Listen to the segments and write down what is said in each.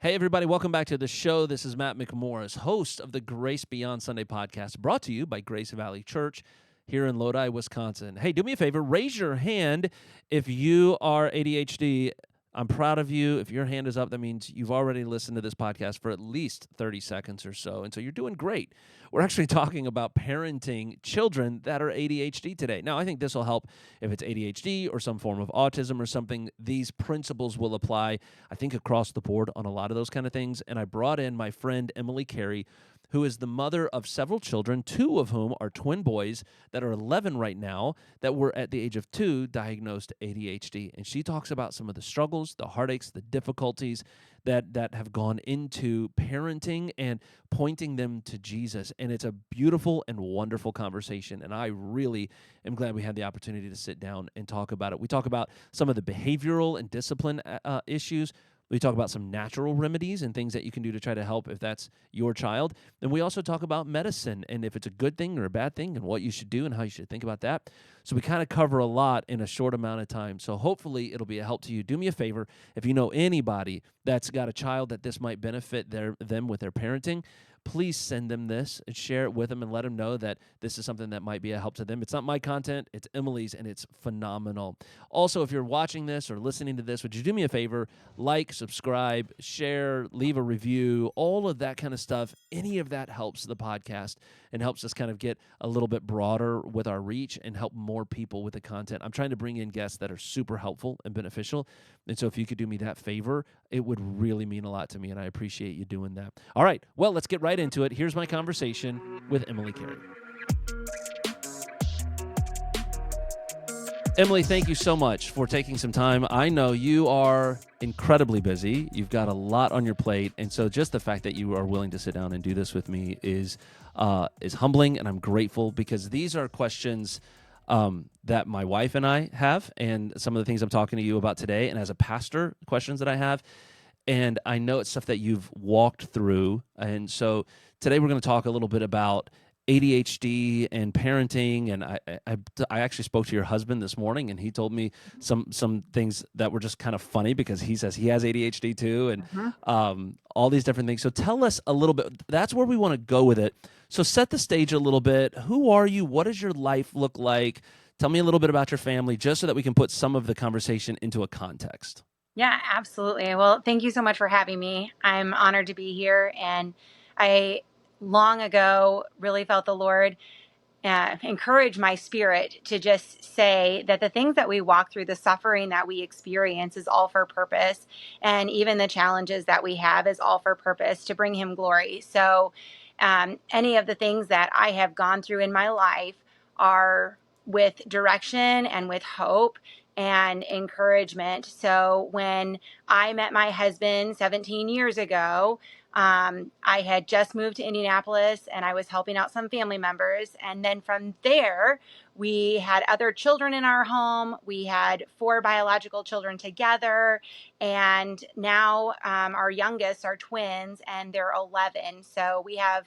Hey, everybody, welcome back to the show. This is Matt McMorris, host of the Grace Beyond Sunday podcast, brought to you by Grace Valley Church here in Lodi, Wisconsin. Hey, do me a favor, raise your hand if you are ADHD. I'm proud of you. If your hand is up, that means you've already listened to this podcast for at least 30 seconds or so, and so you're doing great. We're actually talking about parenting children that are ADHD today. Now, I think this will help if it's ADHD or some form of autism or something. These principles will apply, I think, across the board on a lot of those kind of things, and I brought in my friend Emily Cary, who is the mother of several children, two of whom are twin boys that are 11 right now, that were at the age of 2 diagnosed ADHD. And she talks about some of the struggles, the heartaches, the difficulties that have gone into parenting and pointing them to Jesus. And it's a beautiful and wonderful conversation. And I really am glad we had the opportunity to sit down and talk about it. We talk about some of the behavioral and discipline issues. We talk about some natural remedies and things that you can do to try to help if that's your child. And we also talk about medicine and if it's a good thing or a bad thing and what you should do and how you should think about that. So we kind of cover a lot in a short amount of time. So hopefully it'll be a help to you. Do me a favor, if you know anybody that's got a child that this might benefit them with their parenting, please send them this and share it with them and let them know that this is something that might be a help to them. It's not my content, it's Emily's, and it's phenomenal. Also, if you're watching this or listening to this, would you do me a favor? Like, subscribe, share, leave a review, all of that kind of stuff. Any of that helps the podcast and helps us kind of get a little bit broader with our reach and help more people with the content. I'm trying to bring in guests that are super helpful and beneficial. And so if you could do me that favor, it would really mean a lot to me, and I appreciate you doing that. All right, well, let's get right into it. Here's my conversation with Emily Cary. Emily, thank you so much for taking some time. I know you are incredibly busy. You've got a lot on your plate, and so just the fact that you are willing to sit down and do this with me is humbling, and I'm grateful because these are questions that my wife and I have, and some of the things I'm talking to you about today, and as a pastor, questions that I have. And I know it's stuff that you've walked through. And so today we're going to talk a little bit about ADHD and parenting. And I actually spoke to your husband this morning, and he told me some things that were just kind of funny because he says he has ADHD too, and all these different things. So tell us a little bit. That's where we want to go with it. So set the stage a little bit. Who are you? What does your life look like? Tell me a little bit about your family, just so that we can put some of the conversation into a context. Yeah, absolutely. Well, thank you so much for having me. I'm honored to be here. And I long ago really felt the Lord encourage my spirit to just say that the things that we walk through, the suffering that we experience is all for purpose. And even the challenges that we have is all for purpose to bring him glory. So any of the things that I have gone through in my life are with direction and with hope and encouragement. So when I met my husband 17 years ago, I had just moved to Indianapolis and I was helping out some family members. And then from there, we had other children in our home. We had 4 biological children together. And now our youngest are twins and they're 11. So we have,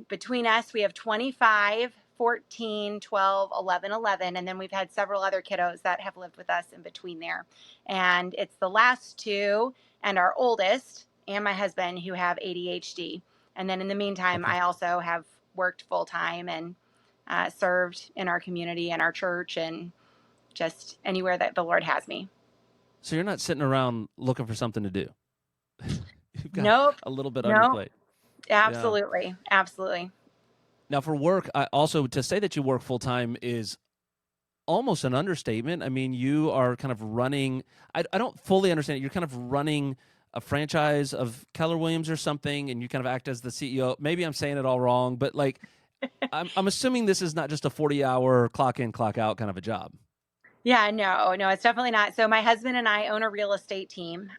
between us, we have 25, 14, 12, 11, 11. And then we've had several other kiddos that have lived with us in between there. And it's the last 2 and our oldest and my husband who have ADHD. And then in the meantime, I also have worked full time and served in our community and our church and just anywhere that the Lord has me. So you're not sitting around looking for something to do. You've got Nope. a little bit on your plate. Absolutely. Yeah. Absolutely. Now, for work, also to say that you work full time is almost an understatement. I mean, you are kind of running. I don't fully understand it. You're kind of running a franchise of Keller Williams or something, and you kind of act as the CEO. Maybe I'm saying it all wrong, but like, I'm assuming this is not just a 40-hour clock in, clock out kind of a job. Yeah, no, it's definitely not. So my husband and I own a real estate team.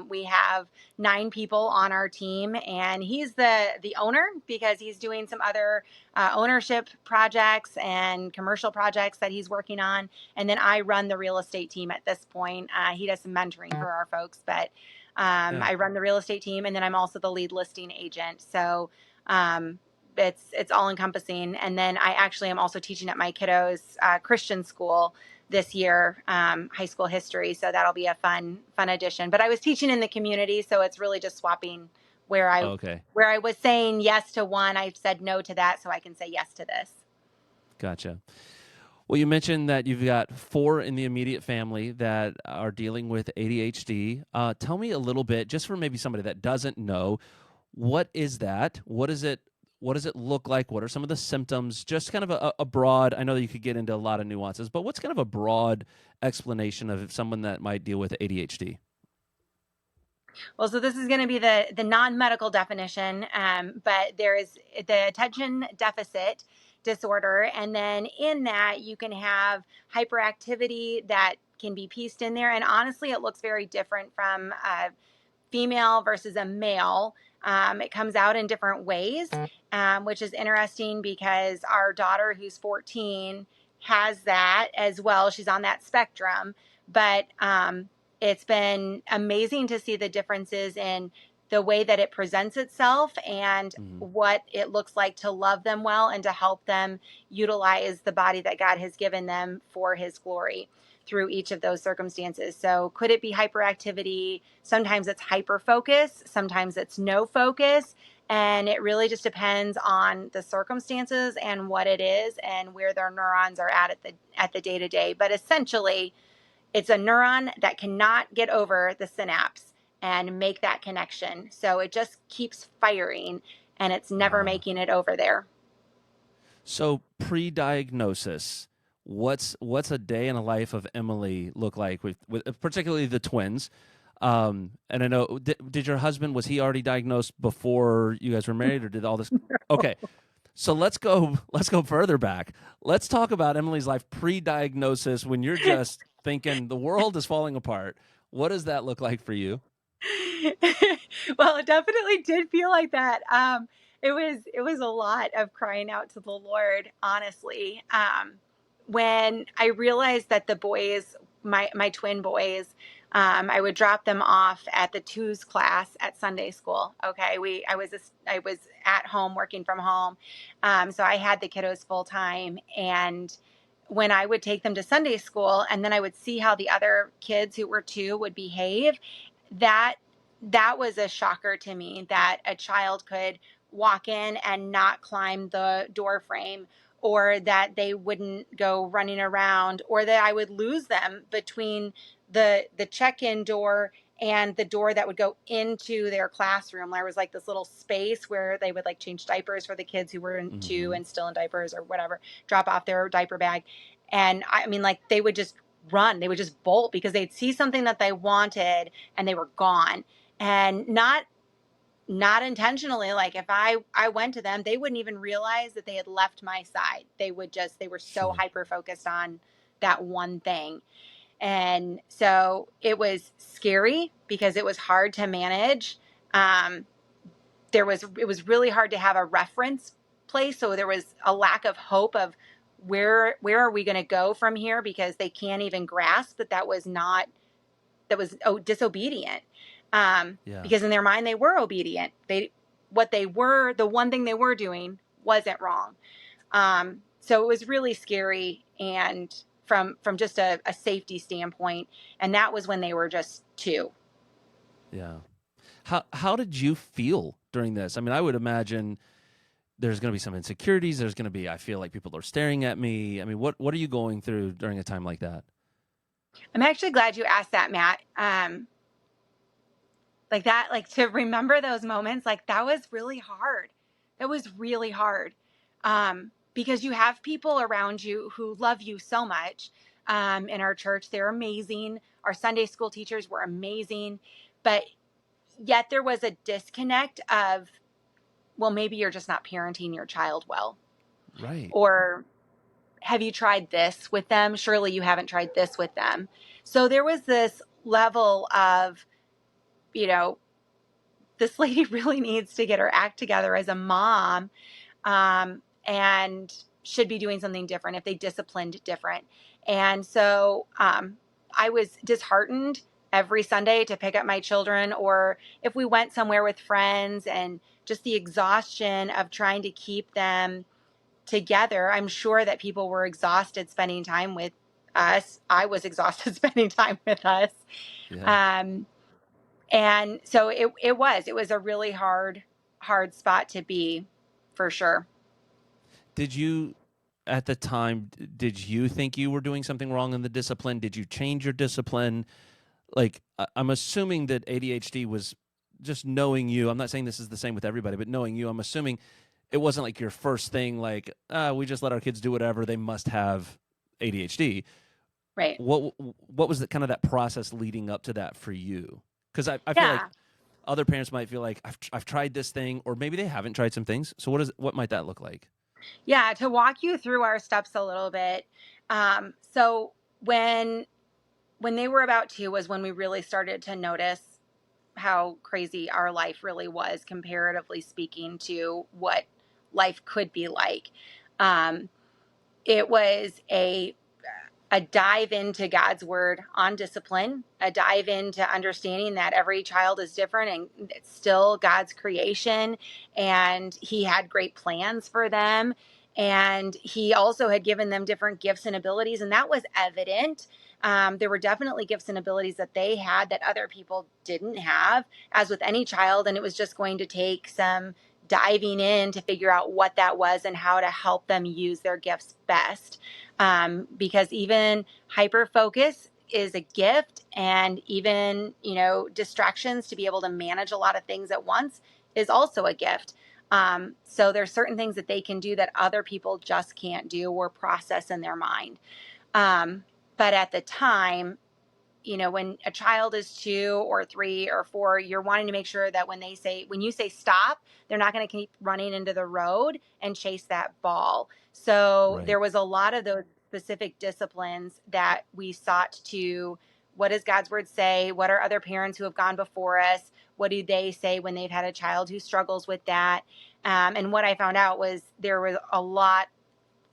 We have 9 people on our team, and he's the owner because he's doing some other ownership projects and commercial projects that he's working on. And then I run the real estate team at this point. He does some mentoring for our folks, but I run the real estate team, and then I'm also the lead listing agent. So it's all encompassing. And then I actually am also teaching at my kiddos' Christian school. this year, high school history. So that'll be a fun addition. But I was teaching in the community, so it's really just swapping where Okay. I was saying yes to one, I've said no to that, so I can say yes to this. Gotcha. Well, you mentioned that you've got 4 in the immediate family that are dealing with ADHD. Tell me a little bit, just for maybe somebody that doesn't know, what is that? What is it? What does it look like? What are some of the symptoms? Just kind of a broad, I know that you could get into a lot of nuances, but what's kind of a broad explanation of someone that might deal with ADHD? Well, so this is going to be the non-medical definition, but there is the attention deficit disorder, and then in that you can have hyperactivity that can be pieced in there. And honestly, it looks very different from female versus a male. It comes out in different ways, which is interesting because our daughter, who's 14, has that as well. She's on that spectrum, but it's been amazing to see the differences in the way that it presents itself and what it looks like to love them well and to help them utilize the body that God has given them for his glory through each of those circumstances. So could it be hyperactivity? Sometimes it's hyper focus, sometimes it's no focus. And it really just depends on the circumstances and what it is and where their neurons are at the day to day. But essentially, it's a neuron that cannot get over the synapse and make that connection. So it just keeps firing and it's never making it over there. So pre-diagnosis, what's a day in the life of Emily look like with particularly the twins? And I know, did your husband, was he already diagnosed before you guys were married, or did all this? Okay. So let's go further back. Let's talk about Emily's life pre-diagnosis, when you're just thinking the world is falling apart. What does that look like for you? Well, it definitely did feel like that. It was a lot of crying out to the Lord, honestly. When I realized that the boys, my twin boys, I would drop them off at the twos class at Sunday school. Okay, I was at home working from home, so I had the kiddos full time, and when I would take them to Sunday school, and then I would see how the other kids who were 2 would behave, that was a shocker to me, that a child could walk in and not climb the door frame, or that they wouldn't go running around, or that I would lose them between the check-in door and the door that would go into their classroom. There was like this little space where they would like change diapers for the kids who were in 2 and still in diapers or whatever, drop off their diaper bag. And I mean, like, they would just run, they would just bolt because they'd see something that they wanted and they were gone. And not intentionally, like if I went to them, they wouldn't even realize that they had left my side. They were so hyper focused on that one thing. And so it was scary because it was hard to manage. It was really hard to have a reference place. So there was a lack of hope of where are we going to go from here, because they can't even grasp that was disobedient. Because in their mind they were obedient. The one thing they were doing wasn't wrong. So it was really scary, and from just a safety standpoint. And that was when they were just 2. Yeah. How did you feel during this? I mean, I would imagine there's going to be some insecurities. There's going to be, I feel like people are staring at me. I mean, what are you going through during a time like that? I'm actually glad you asked that, Matt. Like that, like to remember those moments, like that was really hard. That was really hard. Because you have people around you who love you so much. In our church, they're amazing. Our Sunday school teachers were amazing, but yet there was a disconnect of, well, maybe you're just not parenting your child well. Right. Or have you tried this with them? Surely you haven't tried this with them. So there was this level of, this lady really needs to get her act together as a mom, and should be doing something different if they disciplined different. And so I was disheartened every Sunday to pick up my children, or if we went somewhere with friends, and just the exhaustion of trying to keep them together. I'm sure that people were exhausted spending time with us. I was exhausted spending time with us. Yeah. Um, and so it was a really hard spot to be, for sure. Did you, at the time, did you think you were doing something wrong in the discipline? Did you change your discipline? Like, I'm assuming that ADHD was just knowing you. I'm not saying this is the same with everybody, but knowing you, I'm assuming it wasn't like your first thing, like, we just let our kids do whatever. They must have ADHD. Right. What was the kind of that process leading up to that for you? Because I feel like Yeah. other parents might feel like I've tried this thing, or maybe they haven't tried some things. So what might that look like? Yeah. To walk you through our steps a little bit. So when they were about 2 was when we really started to notice how crazy our life really was, comparatively speaking to what life could be like. Um, it was a dive into God's word on discipline, a dive into understanding that every child is different and it's still God's creation. And He had great plans for them. And He also had given them different gifts and abilities. And that was evident. There were definitely gifts and abilities that they had that other people didn't have, as with any child. And it was just going to take some diving in to figure out what that was and how to help them use their gifts best. Because even hyper focus is a gift, and even distractions to be able to manage a lot of things at once is also a gift. So there's certain things that they can do that other people just can't do or process in their mind. But at the time, when a child is 2 or 3 or 4, you're wanting to make sure that when you say stop, they're not going to keep running into the road and chase that ball. So Right. there was a lot of those specific disciplines that we sought to. What does God's word say? What are other parents who have gone before us? What do they say when they've had a child who struggles with that? And what I found out was there was a lot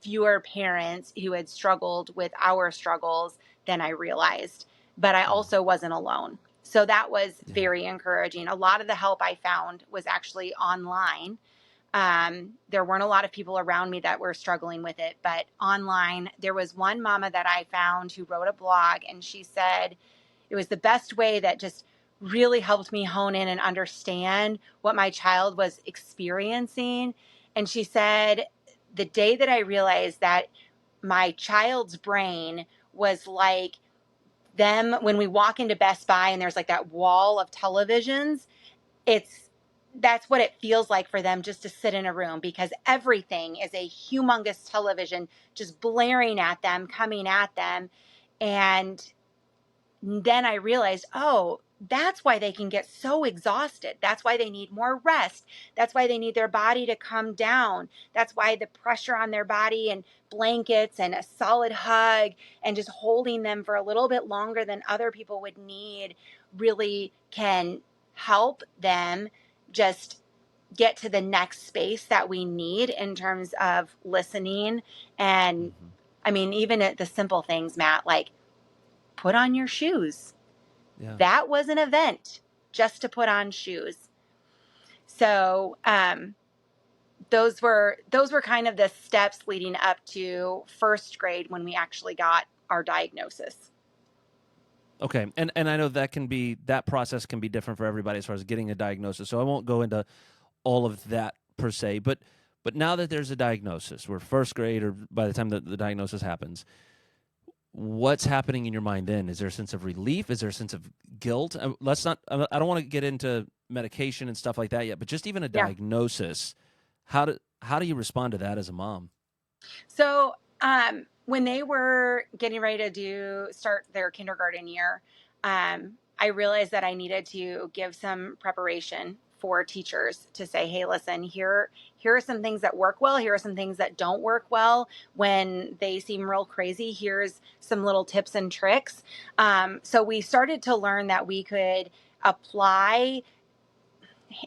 fewer parents who had struggled with our struggles than I realized. But I Mm. also wasn't alone. So that was Yeah. very encouraging. A lot of the help I found was actually online. There weren't a lot of people around me that were struggling with it, but online, there was one mama that I found who wrote a blog, and she said it was the best way that just really helped me hone in and understand what my child was experiencing. And she said, the day that I realized that my child's brain was like them when we walk into Best Buy and there's like that wall of televisions, it's that's what it feels like for them just to sit in a room, because everything is a humongous television just blaring at them, coming at them. And then I realized, oh, that's why they can get so exhausted. That's why they need more rest. That's why they need their body to come down. That's why the pressure on their body and blankets and a solid hug and just holding them for a little bit longer than other people would need really can help them just get to the next space that we need in terms of listening. And Hmm. I mean, even at the simple things, Matt, like put on your shoes. Yeah. That was an event just to put on shoes. So those were kind of the steps leading up to first grade when we actually got our diagnosis. Okay. And I know that process can be different for everybody as far as getting a diagnosis. So I won't go into all of that per se, but now that there's a diagnosis, we're first grade, or by the time the diagnosis happens, what's happening in your mind then? Is there a sense of relief? Is there a sense of guilt? Let's not. I don't want to get into medication and stuff like that yet, but just even a Yeah. diagnosis, how do you respond to that as a mom? So when they were getting ready to start their kindergarten year, I realized that I needed to give some preparation for teachers to say, hey, listen, here are some things that work well. Here are some things that don't work well when they seem real crazy. Here's some little tips and tricks. So we started to learn that we could apply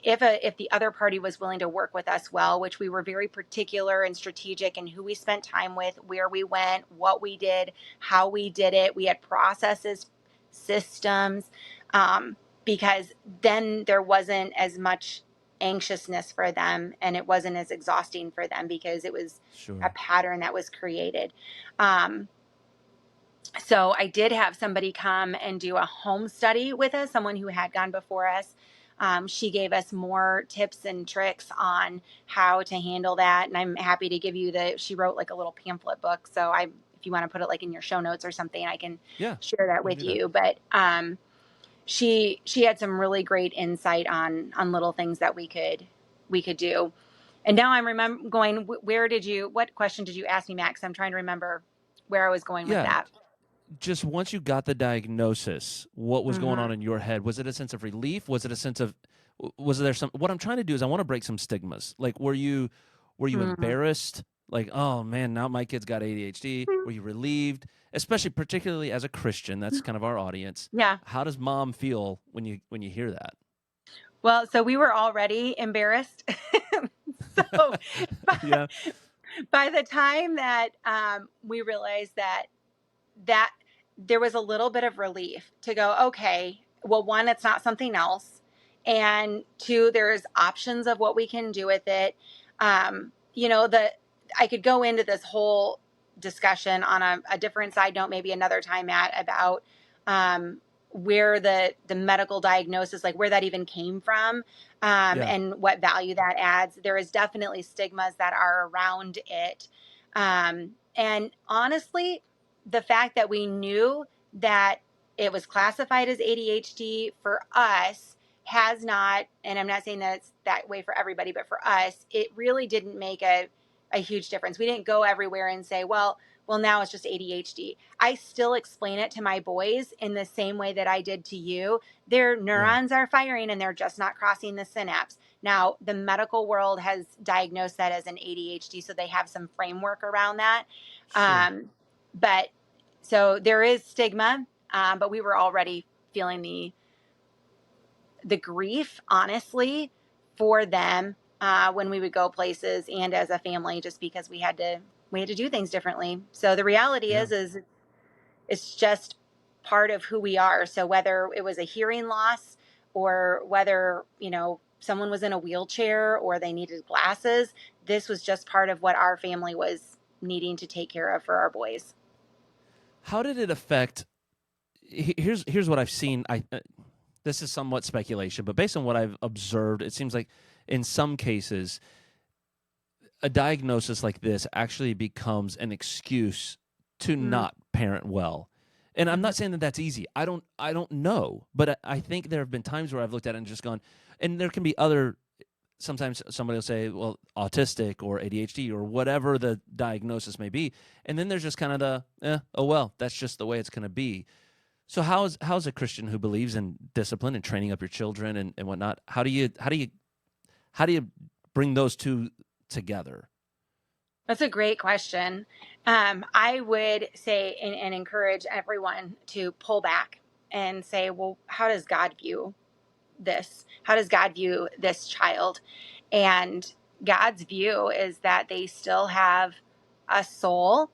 if the other party was willing to work with us well, which we were very particular and strategic in who we spent time with, where we went, what we did, how we did it. We had processes, systems, because then there wasn't as much anxiousness for them, and it wasn't as exhausting for them because it was a Sure. pattern that was created. Um, So I did have somebody come and do a home study with us, someone who had gone before us. She gave us more tips and tricks on how to handle that. And I'm happy to give you she wrote like a little pamphlet book. So if you want to put it like in your show notes or something, I can Yeah, share that we can with do that. you. But she had some really great insight on little things that we could do. And now I'm going, what question did you ask me, Max? I'm trying to remember where I was going with Yeah, that. just once you got the diagnosis, what was going Mm-hmm. on in your head? Was it a sense of relief? Was it a sense of was there some what I'm trying to do is I want to break some stigmas. Like were you Mm-hmm. embarrassed? Like, oh man, now my kid's got ADHD. Were you relieved? Especially particularly as a Christian, that's kind of our audience. Yeah. How does mom feel when you hear Well, so we were already embarrassed. So by, yeah. by the time that we realized that there was a little bit of relief to go, okay, well, one, it's not something else. And two, there's options of what we can do with it. I could go into this whole discussion on a different side note, maybe another time, Matt, about where the medical diagnosis, like where that even came from, Yeah. and what value that adds. There is definitely stigmas that are around it. And honestly, the fact that we knew that it was classified as ADHD for us has not, and I'm not saying that it's that way for everybody, but for us, it really didn't make a huge difference. We didn't go everywhere and say, well, now it's just ADHD. I still explain it to my boys in the same way that I did to you. Their Yeah. neurons are firing and they're just not crossing the synapse. Now, the medical world has diagnosed that as an ADHD, so they have some framework around that. Sure. But so there is stigma, but we were already feeling the grief, honestly, for them when we would go places and as a family, just because we had to do things differently. So the reality Yeah. is it's just part of who we are. So whether it was a hearing loss or whether someone was in a wheelchair or they needed glasses, this was just part of what our family was needing to take care of for our boys. How did it affect here's what I've seen. This is somewhat speculation, but based on what I've observed, it seems like in some cases a diagnosis like this actually becomes an excuse to Mm-hmm. not parent well. And I'm not saying that that's easy. I don't know, but I think there have been times where I've looked at it and just gone, and there can be other. Sometimes somebody will say, well, autistic or ADHD or whatever the diagnosis may be, and then there's just kind of oh well, that's just the way it's going to be. So how's a Christian who believes in discipline and training up your children and whatnot? How do you bring those two together? That's a great question. I would say and encourage everyone to pull back and say, well, how does God view this? How does God view this child? And God's view is that they still have a soul,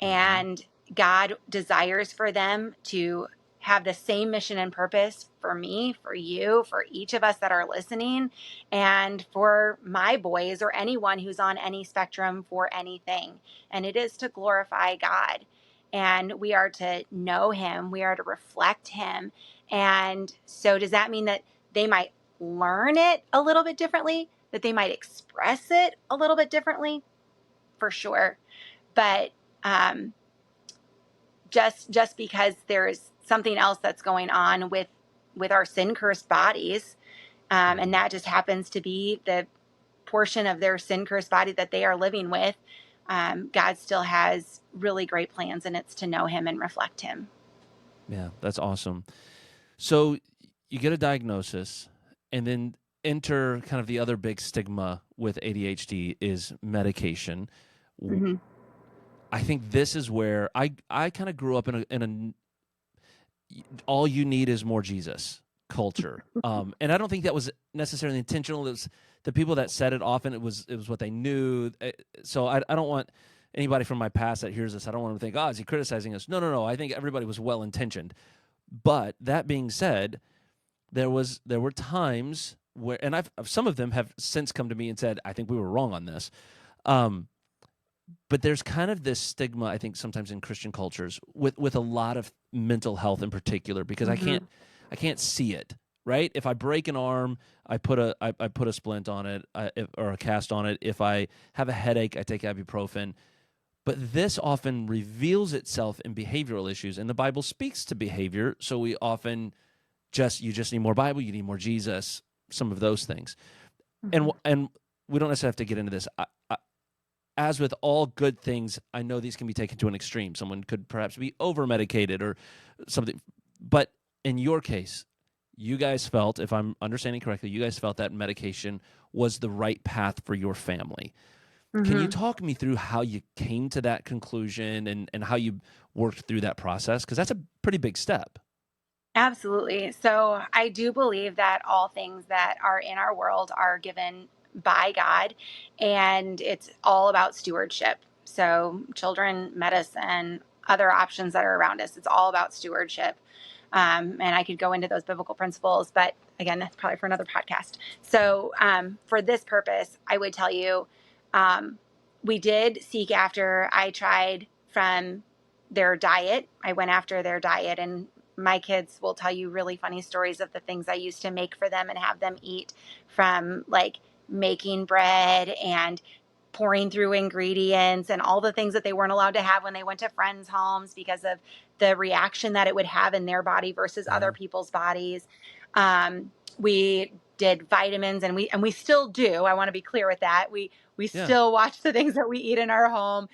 Mm-hmm. and God desires for them to have the same mission and purpose for me, for you, for each of us that are listening, and for my boys or anyone who's on any spectrum for anything. And it is to glorify God. And we are to know Him, we are to reflect Him. And so, does that mean that they might learn it a little bit differently, that they might express it a little bit differently? For sure. But um, just because there's something else that's going on with our sin cursed bodies, and Mm-hmm. that just happens to be the portion of their sin cursed body that they are living with. God still has really great plans, and it's to know Him and reflect Him. Yeah, that's awesome. So you get a diagnosis, and then enter kind of the other big stigma with ADHD is medication. Mm-hmm. I think this is where I kind of grew up in a all you need is more Jesus culture. And I don't think that was necessarily intentional. It was the people that said it often. It was what they knew. So I don't want anybody from my past that hears this. I don't want them to think, oh, is he criticizing us? No, no, no. I think everybody was well intentioned. But that being said, there were times where, and some of them have since come to me and said, I think we were wrong on this. Um, But there's kind of this stigma, I think, sometimes in Christian cultures with a lot of mental health in particular, because I Hmm. can't see it, right? If I break an arm, I put a splint on it, or a cast on it. If I have a headache, I take ibuprofen. But this often reveals itself in behavioral issues, and the Bible speaks to behavior. So we often you just need more Bible, you need more Jesus, some of those things, Hmm. and we don't necessarily have to get into this. As with all good things, I know these can be taken to an extreme. Someone could perhaps be over medicated or something. But in your case, you guys felt, if I'm understanding correctly, you guys felt that medication was the right path for your family. Can you Hmm. talk me through how you came to that conclusion and how you worked through that process? Because that's a pretty big step. Absolutely. So I do believe that all things that are in our world are given by God, and it's all about stewardship. So, children, medicine, other options that are around us, it's all about stewardship. And I could go into those biblical principles, but again, that's probably for another podcast. So, for this purpose, I would tell you um, we did seek after, I tried from their diet. I went after their diet, and my kids will tell you really funny stories of the things I used to make for them and have them eat, from like making bread and pouring through ingredients and all the things that they weren't allowed to have when they went to friends' homes because of the reaction that it would have in their body versus other Yeah. people's bodies. We did vitamins, and we still do. I want to be clear with that. We Yeah. still watch the things that we eat in our home.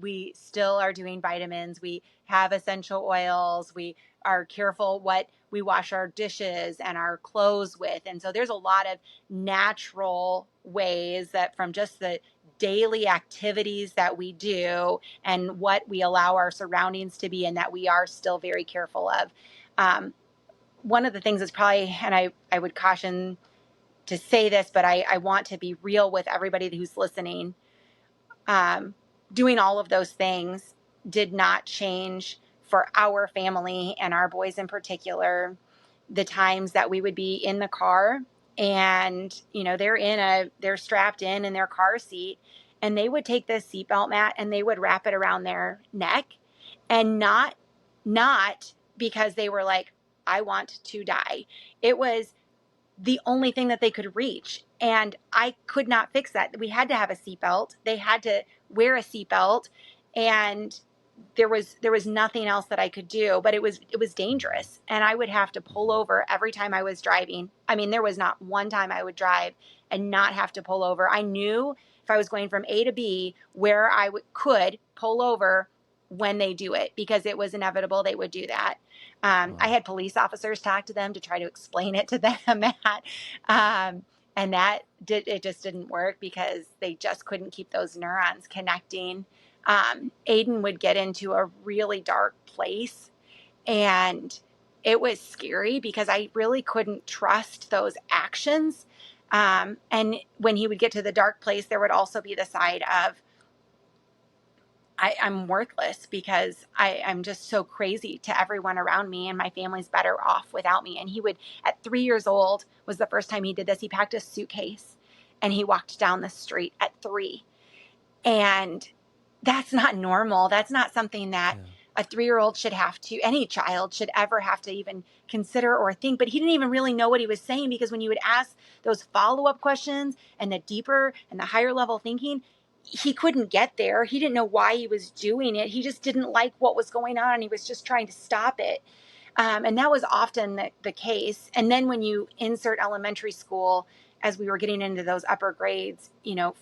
We still are doing vitamins. We have essential oils. We are careful what we wash our dishes and our clothes with. And so there's a lot of natural ways that, from just the daily activities that we do and what we allow our surroundings to be, and that we are still very careful of. Um, One of the things is probably, and I would caution to say this, but I want to be real with everybody who's listening. um, Doing all of those things did not change for our family and our boys in particular the times that we would be in the car, and they're strapped in their car seat, and they would take this seatbelt mat and they would wrap it around their neck, and not because they were like, I want to die. It was the only thing that they could reach. And I could not fix that. We had to have a seatbelt. They had to wear a seatbelt. And there was nothing else that I could do, but it was dangerous. And I would have to pull over every time I was driving. I mean, there was not one time I would drive and not have to pull over. I knew if I was going from A to B where could pull over when they do it, because it was inevitable they would do that. I Wow. had police officers talk to them to try to explain it to them, and it just didn't work because they just couldn't keep those neurons connecting. Aiden would get into a really dark place, and it was scary because I really couldn't trust those actions. And when he would get to the dark place, there would also be the side of, I'm worthless because I'm just so crazy to everyone around me, and my family's better off without me. And he would, at 3 years old, was the first time he did this. He packed a suitcase and he walked down the street at 3. And that's not normal. That's not something that Yeah. a 3-year-old should have to, any child should ever have to even consider or think. But he didn't even really know what he was saying, because when you would ask those follow-up questions and the deeper and the higher level thinking, he couldn't get there. He didn't know why he was doing it. He just didn't like what was going on, and he was just trying to stop it. And that was often the case. And then when you insert elementary school, as we were getting into those upper grades,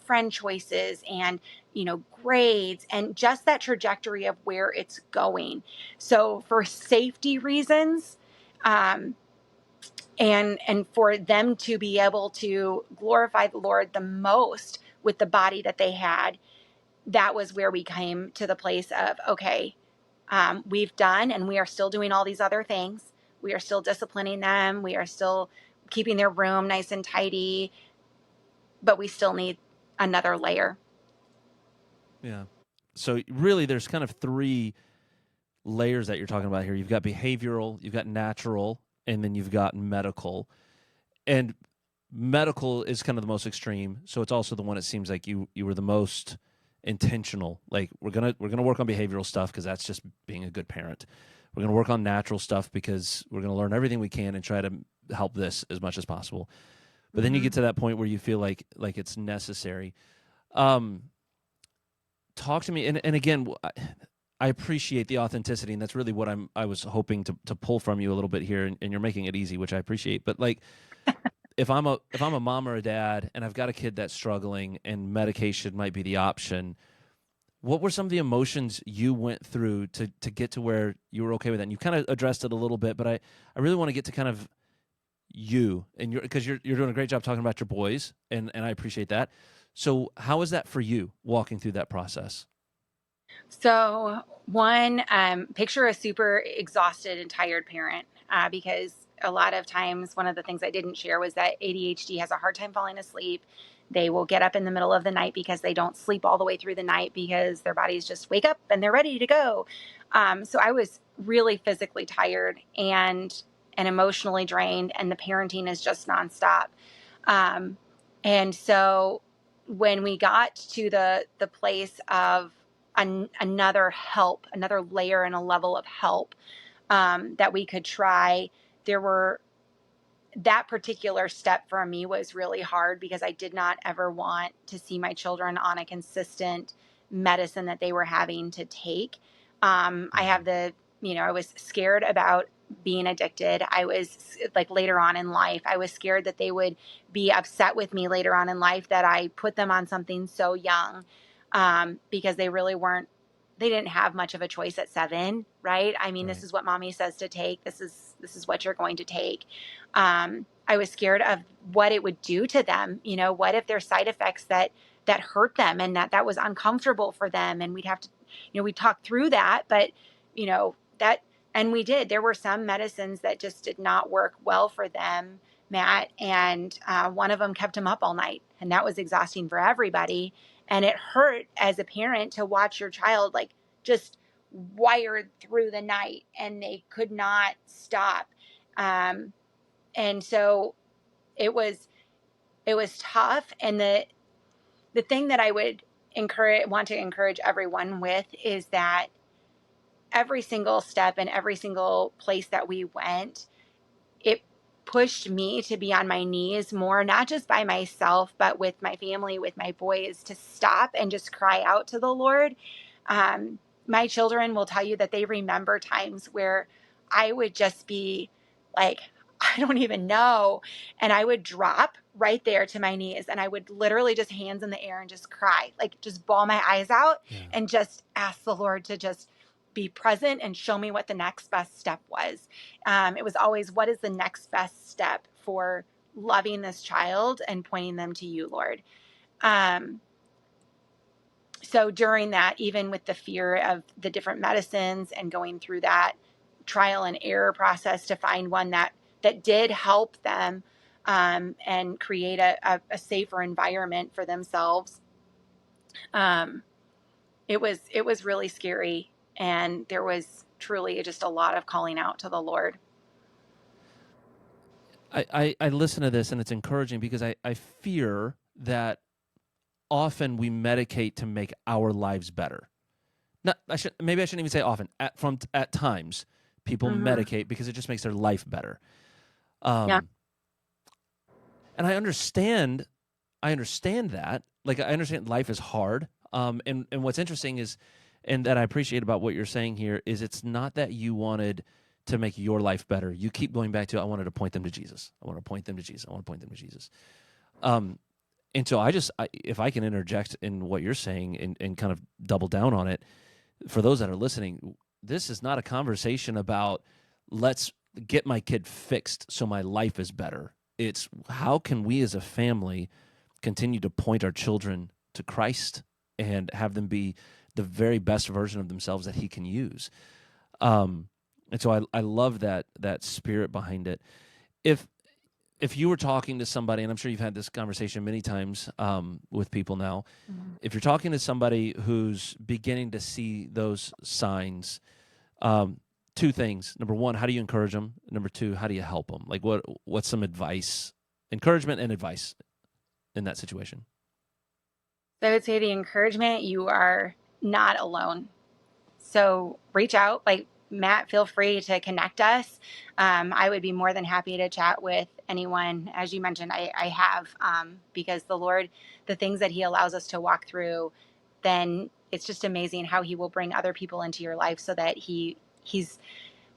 friend choices and, grades, and just that trajectory of where it's going. So for safety reasons, um, and for them to be able to glorify the Lord the most with the body that they had, that was where we came to the place of, okay, we've done, and we are still doing all these other things. We are still disciplining them. We are still keeping their room nice and tidy, but we still need another layer. Yeah. So really, there's kind of three layers that you're talking about here. You've got behavioral, you've got natural, and then you've got medical. And medical is kind of the most extreme. So it's also the one it seems like you were the most intentional. Like we're gonna work on behavioral stuff because that's just being a good parent. We're gonna work on natural stuff because we're gonna learn everything we can and try to help this as much as possible. But then you Mm-hmm. get to that point where you feel like it's necessary. Um, Talk to me, and again, I appreciate the authenticity, and that's really what I was hoping to pull from you a little bit here, and you're making it easy, which I appreciate. But like, if I'm a mom or a dad, and I've got a kid that's struggling, and medication might be the option, what were some of the emotions you went through to get to where you were okay with that? And you kind of addressed it a little bit, but I really want to get to kind of you and because you're doing a great job talking about your boys, and I appreciate that. So how is that for you walking through that process? So, one, picture a super exhausted and tired parent, because a lot of times, one of the things I didn't share was that ADHD has a hard time falling asleep. They will get up in the middle of the night because they don't sleep all the way through the night because their bodies just wake up and they're ready to go. So I was really physically tired and emotionally drained, and the parenting is just nonstop. Um, and so when we got to the place of another layer and a level of help, that we could try, there were that particular step for me was really hard because I did not ever want to see my children on a consistent medicine that they were having to take. I Mm-hmm. have I was scared about being addicted. I was like later on in life, I was scared that they would be upset with me later on in life that I put them on something so young, because they didn't have much of a choice at 7, right? I mean, this Right. is what mommy says to take. This is what you're going to take. I was scared of what it would do to them. What if there's side effects that hurt them and that was uncomfortable for them, and we'd have to, we talked through that, but that, and we did. There were some medicines that just did not work well for them, Matt, and one of them kept them up all night, and that was exhausting for everybody. And it hurt as a parent to watch your child like just wired through the night and they could not stop. And so it was tough. And the thing that I would want to encourage everyone with is that every single step and every single place that we went, it pushed me to be on my knees more, not just by myself, but with my family, with my boys, to stop and just cry out to the Lord. My children will tell you that they remember times where I would just be like, I don't even know. And I would drop right there to my knees and I would literally just hands in the air and just cry, like just bawl my eyes out Yeah. and just ask the Lord to just be present and show me what the next best step was. It was always, what is the next best step for loving this child and pointing them to you, Lord? Um, so during that, even with the fear of the different medicines and going through that trial and error process to find one that did help them, and create a safer environment for themselves, um, it was really scary, and there was truly just a lot of calling out to the Lord. I listen to this and it's encouraging because I fear that often we medicate to make our lives better. Not maybe I shouldn't even say often. At times, people Mm-hmm. medicate because it just makes their life better. Yeah. Um, and I understand that. Like I understand life is hard. And what's interesting is, and that I appreciate about what you're saying here is it's not that you wanted to make your life better. You keep going back to I wanted to point them to Jesus. I want to point them to Jesus. I want to point them to Jesus. Um, and so if I can interject in what you're saying and kind of double down on it, for those that are listening, this is not a conversation about let's get my kid fixed so my life is better. It's how can we as a family continue to point our children to Christ and have them be the very best version of themselves that he can use. And so I love that spirit behind it. If if you were talking to somebody, and I'm sure you've had this conversation many times with people now, Mm-hmm. if you're talking to somebody who's beginning to see those signs, two things. Number one, how do you encourage them? Number two, how do you help them? Like what's some advice, encouragement and advice in that situation? So I would say the encouragement, you are not alone. So reach out, like Matt, feel free to connect us. I would be more than happy to chat with anyone. As you mentioned, I have, because the Lord, the things that he allows us to walk through, then it's just amazing how he will bring other people into your life so that he's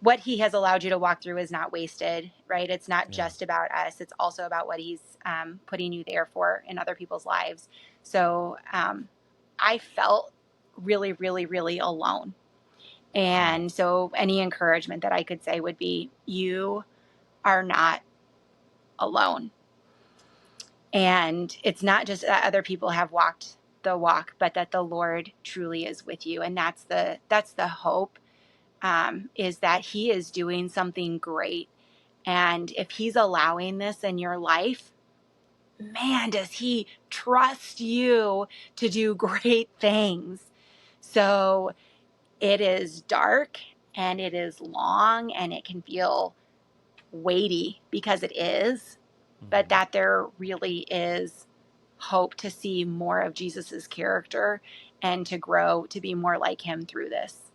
what he has allowed you to walk through is not wasted, right? It's not Yeah. just about us. It's also about what he's putting you there for in other people's lives. So I felt really, really, really alone. Mm. And so any encouragement that I could say would be, you are not alone. And it's not just that other people have walked the walk, but that the Lord truly is with you. And that's the hope, is that he is doing something great. And if he's allowing this in your life, man, does he trust you to do great things. So it is dark and it is long and it can feel weighty because it is, but Mhm. that there really is hope to see more of Jesus's character and to grow to be more like him through this.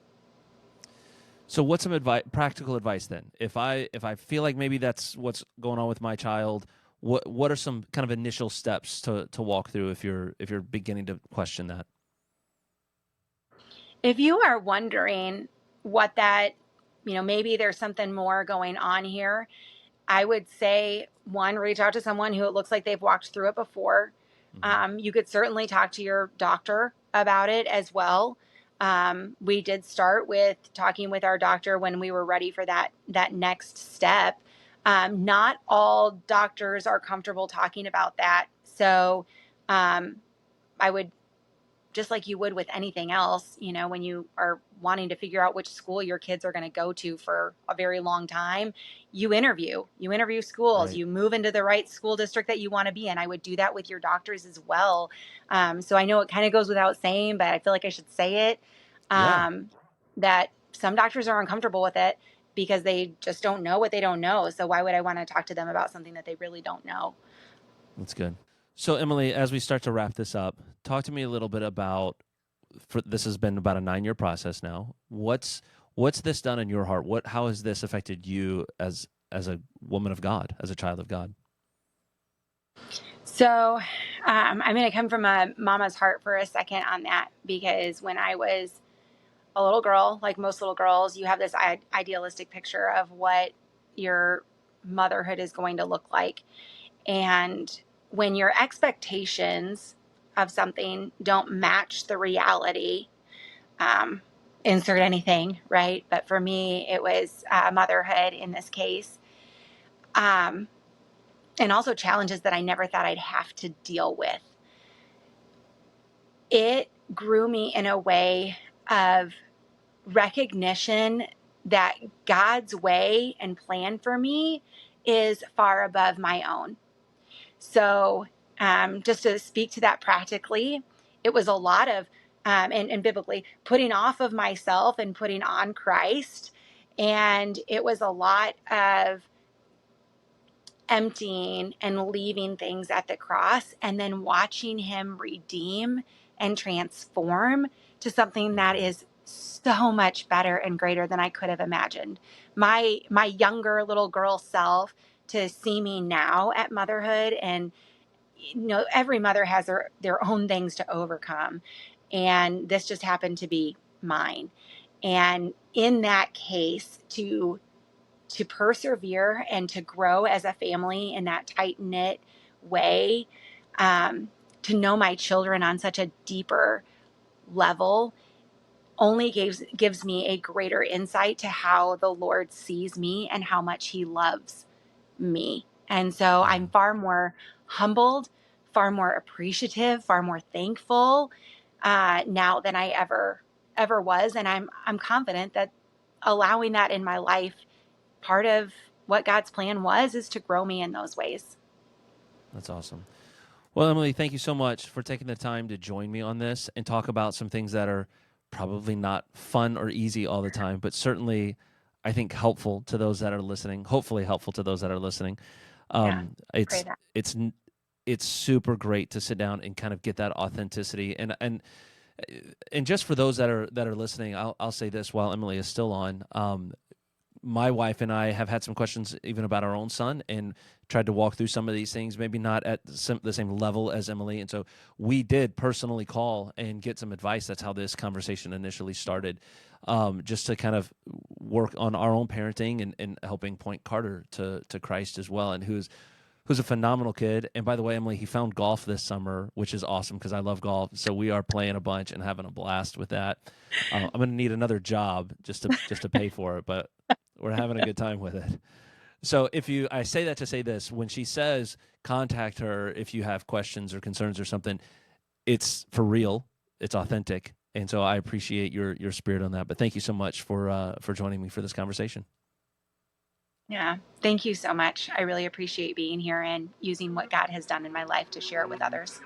So what's some practical advice then? If I feel like maybe that's what's going on with my child, what are some kind of initial steps to walk through if you're beginning to question that? If you are wondering what that, maybe there's something more going on here, I would say, one, reach out to someone who it looks like they've walked through it before. Hmm. You could certainly talk to your doctor about it as well. We did start with talking with our doctor when we were ready for that next step. Not all doctors are comfortable talking about that, so I would, just like you would with anything else, when you are wanting to figure out which school your kids are going to go to for a very long time, you interview schools, Right. you move into the right school district that you want to be in. I would do that with your doctors as well. So I know it kind of goes without saying, but I feel like I should say it, Yeah, that some doctors are uncomfortable with it because they just don't know what they don't know. So why would I want to talk to them about something that they really don't know? that's good. So Emily, as we start to wrap this up, talk to me a little bit about this has been about a 9-year process now. What's this done in your heart? How has this affected you as a woman of God, as a child of God? So, I'm going to come from a mama's heart for a second on that, because when I was a little girl, like most little girls, you have this idealistic picture of what your motherhood is going to look like. And when your expectations of something don't match the reality, um, insert anything, right? But for me, it was motherhood in this case. Um, and also challenges that I never thought I'd have to deal with. It grew me in a way of recognition that God's way and plan for me is far above my own. So, just to speak to that practically, it was a lot of, and biblically, putting off of myself and putting on Christ. And it was a lot of emptying and leaving things at the cross and then watching him redeem and transform to something that Mhm. is so much better and greater than I could have imagined. My younger little girl self, to see me now at motherhood, and every mother has their own things to overcome, and this just happened to be mine. And in that case, to persevere and to grow as a family in that tight knit way, to know my children on such a deeper level, only gives me a greater insight to how the Lord sees me and how much he loves me. And so Yeah, I'm far more humbled, far more appreciative, far more thankful now than I ever was. And I'm confident that allowing that in my life, part of what God's plan was, is to grow me in those ways. that's awesome. Well, Emily, thank you so much for taking the time to join me on this and talk about some things that are probably not fun or easy all the time, but certainly I think helpful to those that are listening. Hopefully helpful to those that are listening. Yeah, Um, pray it's that. it's it's super great to sit down and kind of get that authenticity. And just for those that are listening, I'll say this while Emily is still on. My wife and I have had some questions even about our own son and tried to walk through some of these things, maybe not at the same level as Emily. And so we did personally call and get some advice. That's how this conversation initially started, just to kind of work on our own parenting and helping point Carter to Christ as well, and who's a phenomenal kid. And by the way, Emily, he found golf this summer, which is awesome because I love golf. So we are playing a bunch and having a blast with that. I'm going to need another job just to pay for it, but we're having a good time with it. So I say that to say this, when she says contact her if you have questions or concerns or something, it's for real, it's authentic. And so I appreciate your spirit on that. But thank you so much for joining me for this conversation. Yeah. Thank you so much. I really appreciate being here and using what God has done in my life to share it with others.